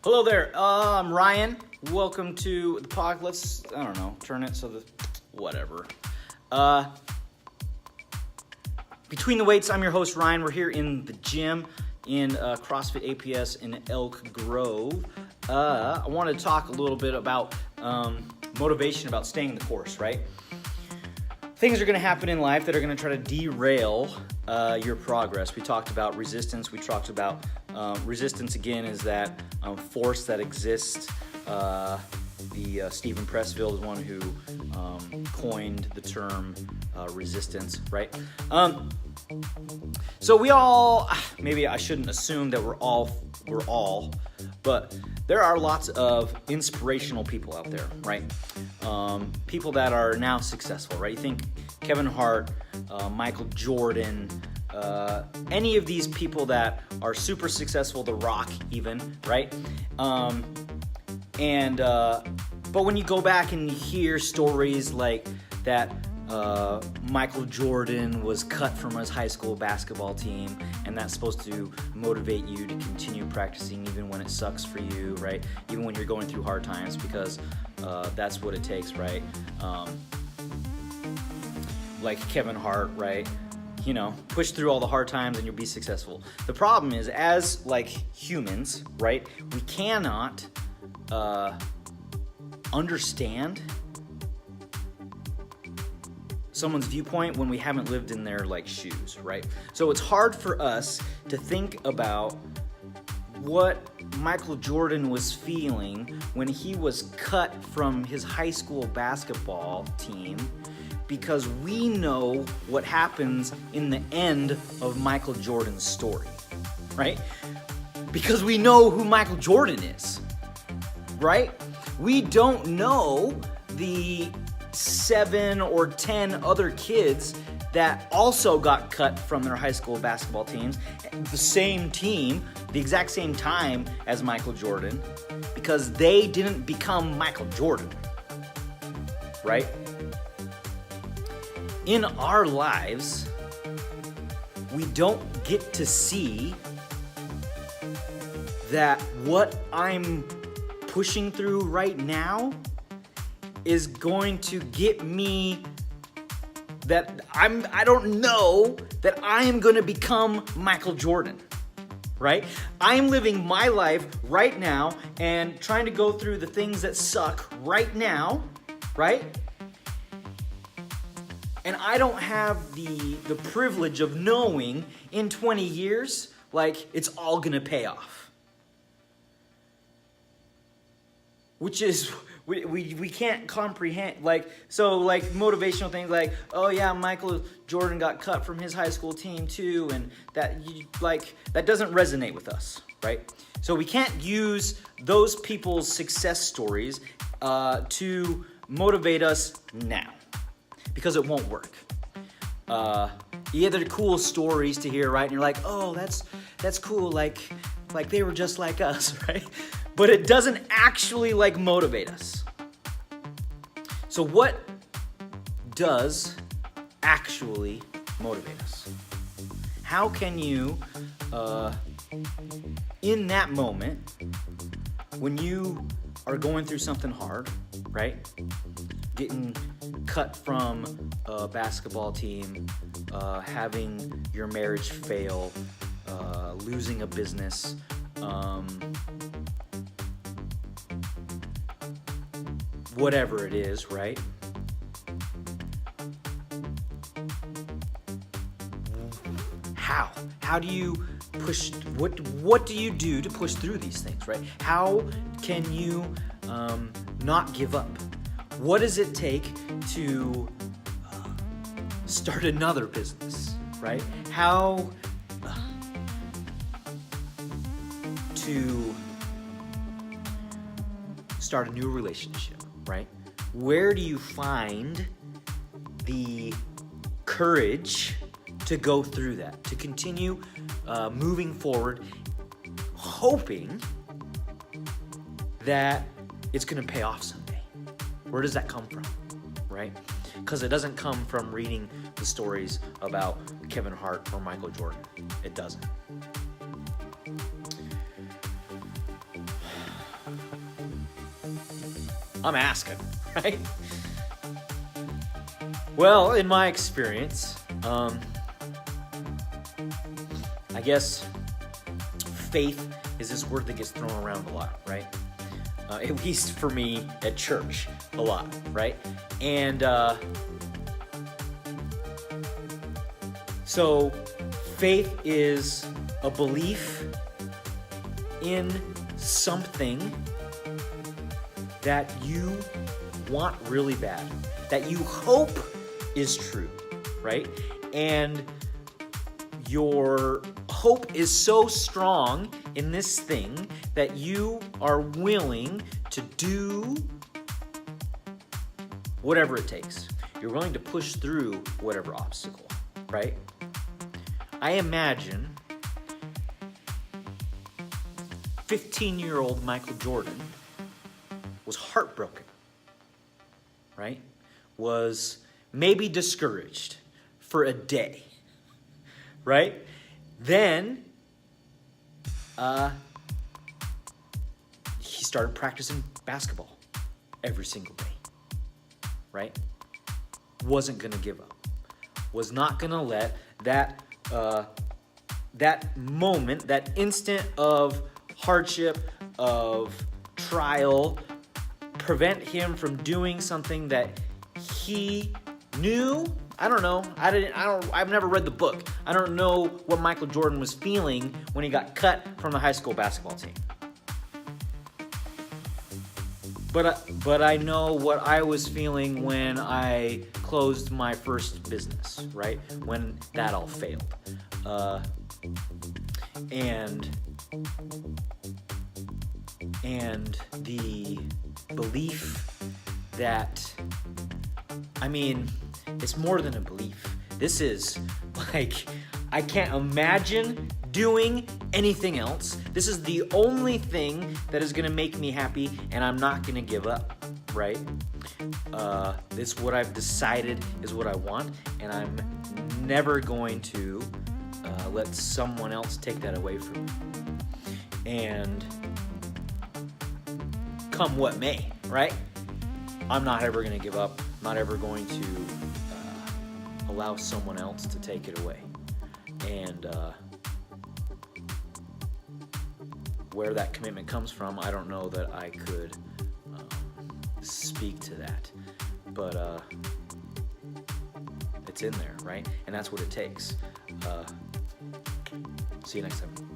Hello there, I'm Ryan. Welcome to the pod. Let's, I don't know, turn it so that, whatever. Between the Weights, I'm your host, Ryan. We're here in the gym in CrossFit APS in Elk Grove. I want to talk a little bit about motivation, about staying the course, right? Things are going to happen in life that are going to try to derail your progress. We talked about resistance. We talked about resistance, again, is that force that exists. Stephen Pressfield is one who coined the term resistance, right? So we all, maybe I shouldn't assume that we're all, but there are lots of inspirational people out there, right? People that are now successful, right? You think Kevin Hart, Michael Jordan, any of these people that are super successful, The Rock even, right? But when you go back and you hear stories like that, Michael Jordan was cut from his high school basketball team, and that's supposed to motivate you to continue practicing even when it sucks for you, right? Even when you're going through hard times, because that's what it takes, right? Like Kevin Hart, right? You know, push through all the hard times and you'll be successful. The problem is, as like humans, right, we cannot understand someone's viewpoint when we haven't lived in their like shoes, right? So it's hard for us to think about what Michael Jordan was feeling when he was cut from his high school basketball team, because we know what happens in the end of Michael Jordan's story, right? Because we know who Michael Jordan is, right? We don't know the 7 or 10 other kids that also got cut from their high school basketball teams, the same team, the exact same time as Michael Jordan, because they didn't become Michael Jordan, right? In our lives, we don't get to see that what I'm pushing through right now is going to get me that I don't know that I am going to become Michael Jordan, right? I am living my life right now and trying to go through the things that suck right now, right? And I don't have the privilege of knowing in 20 years, like, it's all gonna pay off. Which is, we can't comprehend, like, so like motivational things like, oh yeah, Michael Jordan got cut from his high school team too, and that doesn't resonate with us, right? So we can't use those people's success stories to motivate us now, because it won't work. You get the cool stories to hear, right? And you're like, oh, that's cool, like they were just like us, right? But it doesn't actually like motivate us. So what does actually motivate us? How can you, in that moment, when you are going through something hard, right? Getting cut from a basketball team, having your marriage fail, losing a business, whatever it is, right? How do you push, what do you do to push through these things, right? How can you not give up? What does it take to start another business, right? How to start a new relationship, right? Where do you find the courage to go through that, to continue moving forward, hoping that it's going to pay off someday? Where does that come from, right? Because it doesn't come from reading the stories about Kevin Hart or Michael Jordan. It doesn't. I'm asking, right? Well, in my experience, I guess faith is this word that gets thrown around a lot, right? At least for me at church, a lot, right? And so faith is a belief in something that you want really bad, that you hope is true, right? And your hope is so strong in this thing that you are willing to do whatever it takes. You're willing to push through whatever obstacle, right? I imagine 15-year-old Michael Jordan was heartbroken, right? Was maybe discouraged for a day, right? Then he started practicing basketball every single day, right? Wasn't gonna give up. Was not gonna let that that moment, that instant of hardship, of trial, prevent him from doing something that he knew. I don't know. I've never read the book. I don't know what Michael Jordan was feeling when he got cut from the high school basketball team. But I know what I was feeling when I closed my first business, right? When that all failed. And the belief that, I mean, it's more than a belief. This is like, I can't imagine doing anything else. This is the only thing that is gonna make me happy, and I'm not gonna give up, right? This is what I've decided is what I want, and I'm never going to let someone else take that away from me. And come what may, right? I'm not ever going to give up. I'm not ever going to allow someone else to take it away. And where that commitment comes from, I don't know that I could speak to that. But it's in there, right? And that's what it takes. See you next time.